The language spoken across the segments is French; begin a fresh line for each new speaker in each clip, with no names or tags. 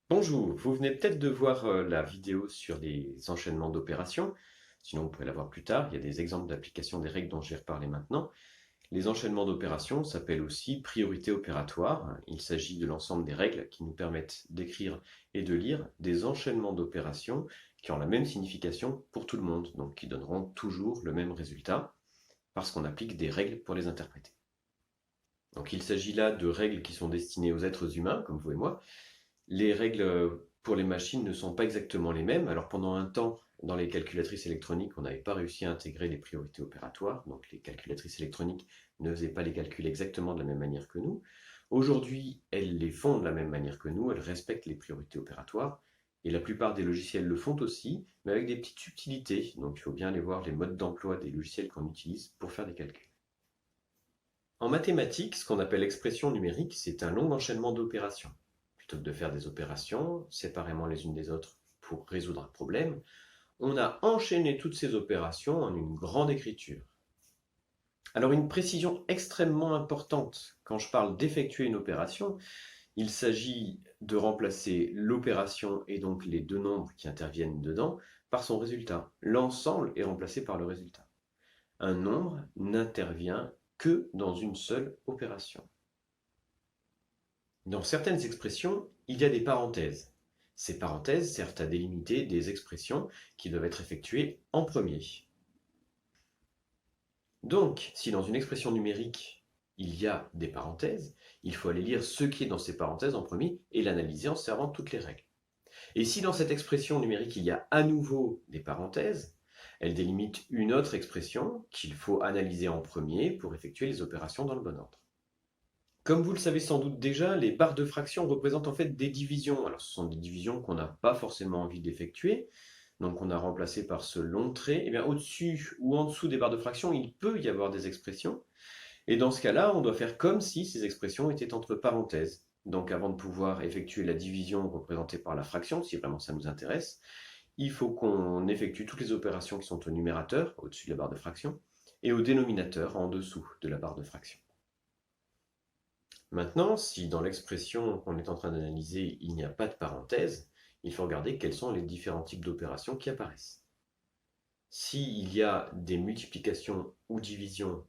Bonjour, vous venez peut-être de voir la vidéo sur les enchaînements d'opérations, sinon vous pouvez la voir plus tard, il y a des exemples d'application des règles dont je vais reparler maintenant. Les enchaînements d'opérations s'appellent aussi priorité opératoire. Il s'agit de l'ensemble des règles qui nous permettent d'écrire et de lire des enchaînements d'opérations qui ont la même signification pour tout le monde, donc qui donneront toujours le même résultat, parce qu'on applique des règles pour les interpréter. Donc il s'agit là de règles qui sont destinées aux êtres humains, comme vous et moi. Les règles pour les machines ne sont pas exactement les mêmes. Alors pendant un temps, dans les calculatrices électroniques, on n'avait pas réussi à intégrer les priorités opératoires. Donc les calculatrices électroniques ne faisaient pas les calculs exactement de la même manière que nous. Aujourd'hui, elles les font de la même manière que nous, elles respectent les priorités opératoires. Et la plupart des logiciels le font aussi, mais avec des petites subtilités. Donc il faut bien aller voir les modes d'emploi des logiciels qu'on utilise pour faire des calculs. En mathématiques, ce qu'on appelle expression numérique, c'est un long enchaînement d'opérations. Plutôt que de faire des opérations séparément les unes des autres pour résoudre un problème, on a enchaîné toutes ces opérations en une grande écriture. Alors une précision extrêmement importante quand je parle d'effectuer une opération, il s'agit de remplacer l'opération et donc les deux nombres qui interviennent dedans par son résultat. L'ensemble est remplacé par le résultat. Un nombre n'intervient que dans une seule opération. Dans certaines expressions, il y a des parenthèses. Ces parenthèses servent à délimiter des expressions qui doivent être effectuées en premier. Donc, si dans une expression numérique, il y a des parenthèses, il faut aller lire ce qui est dans ces parenthèses en premier et l'analyser en servant toutes les règles. Et si dans cette expression numérique, il y a à nouveau des parenthèses, elle délimite une autre expression qu'il faut analyser en premier pour effectuer les opérations dans le bon ordre. Comme vous le savez sans doute déjà, les barres de fraction représentent en fait des divisions. Alors ce sont des divisions qu'on n'a pas forcément envie d'effectuer, donc on a remplacé par ce long trait. Et bien au-dessus ou en dessous des barres de fraction, il peut y avoir des expressions. Et dans ce cas-là, on doit faire comme si ces expressions étaient entre parenthèses. Donc avant de pouvoir effectuer la division représentée par la fraction, si vraiment ça nous intéresse, il faut qu'on effectue toutes les opérations qui sont au numérateur, au-dessus de la barre de fraction, et au dénominateur, en dessous de la barre de fraction. Maintenant, si dans l'expression qu'on est en train d'analyser, il n'y a pas de parenthèse, il faut regarder quels sont les différents types d'opérations qui apparaissent. S'il y a des multiplications ou divisions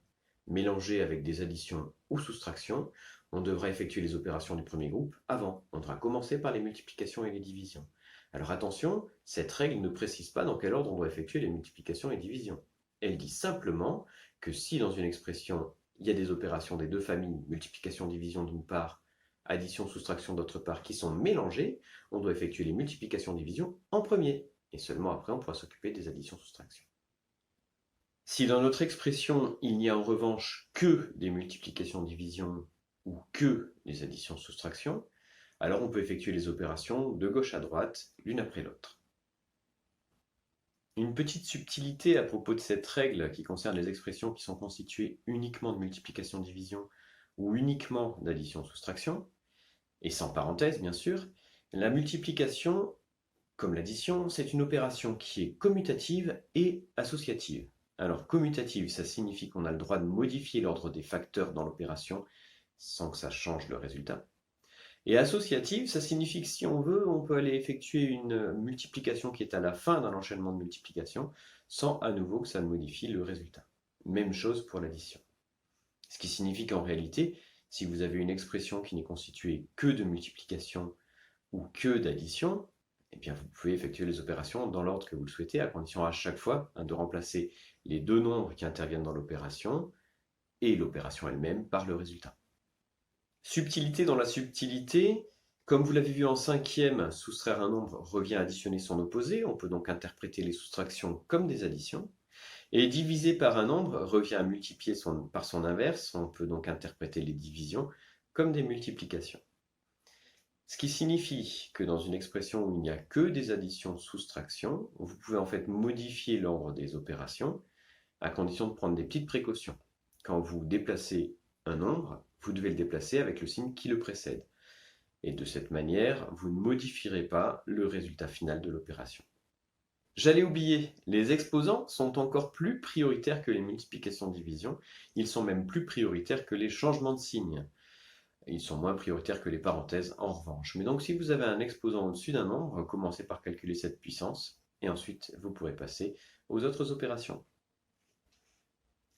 mélangées avec des additions ou soustractions, on devra effectuer les opérations du premier groupe avant. On devra commencer par les multiplications et les divisions. Alors attention, cette règle ne précise pas dans quel ordre on doit effectuer les multiplications et divisions. Elle dit simplement que si dans une expression il y a des opérations des deux familles, multiplication-division d'une part, addition-soustraction d'autre part, qui sont mélangées, on doit effectuer les multiplications-divisions en premier, et seulement après on pourra s'occuper des additions-soustractions. Si dans notre expression il n'y a en revanche que des multiplications-divisions ou que des additions-soustractions, alors on peut effectuer les opérations de gauche à droite, l'une après l'autre. Une petite subtilité à propos de cette règle qui concerne les expressions qui sont constituées uniquement de multiplication-division ou uniquement d'addition-soustraction, et sans parenthèse bien sûr, la multiplication, comme l'addition, c'est une opération qui est commutative et associative. Alors commutative, ça signifie qu'on a le droit de modifier l'ordre des facteurs dans l'opération sans que ça change le résultat. Et associative, ça signifie que si on veut, on peut aller effectuer une multiplication qui est à la fin d'un enchaînement de multiplication sans à nouveau que ça modifie le résultat. Même chose pour l'addition. Ce qui signifie qu'en réalité, si vous avez une expression qui n'est constituée que de multiplication ou que d'addition, eh bien vous pouvez effectuer les opérations dans l'ordre que vous le souhaitez, à condition à chaque fois de remplacer les deux nombres qui interviennent dans l'opération et l'opération elle-même par le résultat. Subtilité dans la subtilité, comme vous l'avez vu en cinquième, soustraire un nombre revient à additionner son opposé, on peut donc interpréter les soustractions comme des additions. Et diviser par un nombre revient à multiplier par son inverse, on peut donc interpréter les divisions comme des multiplications. Ce qui signifie que dans une expression où il n'y a que des additions-soustractions, vous pouvez en fait modifier l'ordre des opérations à condition de prendre des petites précautions. Quand vous déplacez un nombre, vous devez le déplacer avec le signe qui le précède. Et de cette manière, vous ne modifierez pas le résultat final de l'opération. J'allais oublier, les exposants sont encore plus prioritaires que les multiplications-divisions, ils sont même plus prioritaires que les changements de signe. Ils sont moins prioritaires que les parenthèses en revanche. Mais donc si vous avez un exposant au-dessus d'un nombre, commencez par calculer cette puissance et ensuite vous pourrez passer aux autres opérations.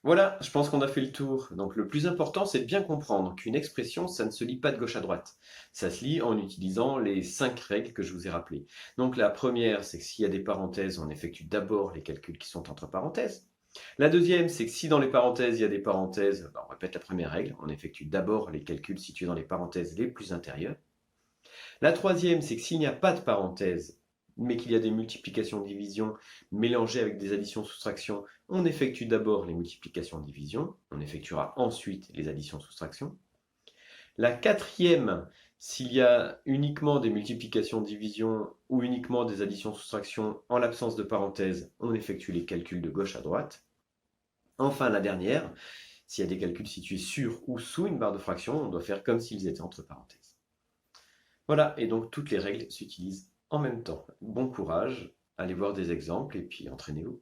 Voilà, je pense qu'on a fait le tour. Donc le plus important, c'est de bien comprendre qu'une expression, ça ne se lit pas de gauche à droite. Ça se lit en utilisant les 5 règles que je vous ai rappelées. Donc la première, c'est que s'il y a des parenthèses, on effectue d'abord les calculs qui sont entre parenthèses. La deuxième, c'est que si dans les parenthèses, il y a des parenthèses, on répète la première règle, on effectue d'abord les calculs situés dans les parenthèses les plus intérieures. La troisième, c'est que s'il n'y a pas de parenthèses, mais qu'il y a des multiplications-divisions mélangées avec des additions-soustractions, on effectue d'abord les multiplications-divisions, on effectuera ensuite les additions-soustractions. La quatrième, s'il y a uniquement des multiplications-divisions ou uniquement des additions-soustractions en l'absence de parenthèses, on effectue les calculs de gauche à droite. Enfin, la dernière, s'il y a des calculs situés sur ou sous une barre de fraction, on doit faire comme s'ils étaient entre parenthèses. Voilà, et donc toutes les règles s'utilisent en même temps. Bon courage, allez voir des exemples et puis entraînez-vous.